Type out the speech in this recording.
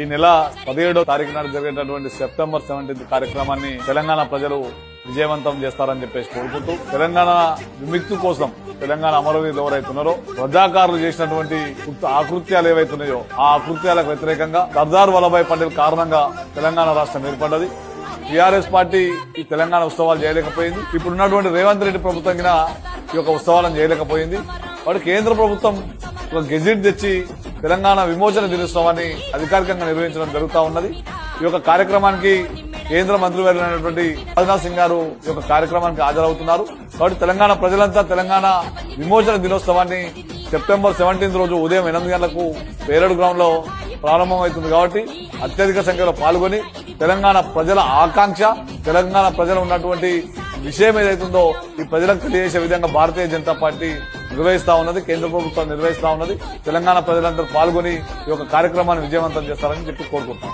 ఈ నెల 17వ తారీఖు నాడు జరిగేటటువంటి సెప్టెంబర్ 17th కార్యక్రమాన్ని తెలంగాణ ప్రజలు విజయవంతం చేస్తారని చెప్పేసి కోరుకుంటూ తెలంగాణ విముక్తి కోసం తెలంగాణ అమరవీరులు ఎవరైతున్నారో రజాకారులు చేసినటువంటి ఆకృత్యాలు ఏవైతున్నాయో ఆ ఆకృత్యాలకు వ్యతిరేకంగా సర్దార్ వల్లభాయ్ పటేల్ కారణంగా తెలంగాణ రాష్ట్రం ఏర్పడ్డది. టీఆర్ఎస్ పార్టీ ఈ తెలంగాణ ఉత్సవాలు చేయలేకపోయింది. ఇప్పుడున్నటువంటి రేవంత్ రెడ్డి ప్రభుత్వం ఈ యొక్క ఉత్సవాలను చేయలేకపోయింది. వాడు కేంద్ర ప్రభుత్వం ఒక గెజిట్ తెచ్చి తెలంగాణ విమోచన దినోత్సవాన్ని అధికారికంగా నిర్వహించడం జరుగుతూ ఉన్నది. ఈ యొక్క కార్యక్రమానికి కేంద్ర మంత్రివర్యులైనటువంటి రాజ్నాథ్ సింగ్ గారు ఈ యొక్క కార్యక్రమానికి హాజరవుతున్నారు. కాబట్టి తెలంగాణ ప్రజలంతా తెలంగాణ విమోచన దినోత్సవాన్ని సెప్టెంబర్ 17 రోజు ఉదయం 8 గంటలకు పేరడు గ్రౌండ్ లో ప్రారంభమవుతుంది. కాబట్టి అత్యధిక సంఖ్యలో పాల్గొని తెలంగాణ ప్రజల ఆకాంక్ష, తెలంగాణ ప్రజలు ఉన్నటువంటి విషయం ఏదైతుందో ఈ ప్రజలకు తెలియజేసే విధంగా భారతీయ జనతా పార్టీ నిర్వహిస్తా ఉన్నది, కేంద్ర ప్రభుత్వం నిర్వహిస్తా ఉన్నది. తెలంగాణ ప్రజలందరూ పాల్గొని ఈ యొక్క కార్యక్రమాన్ని విజయవంతం చేస్తారని చెప్పి కోరుకుంటాం.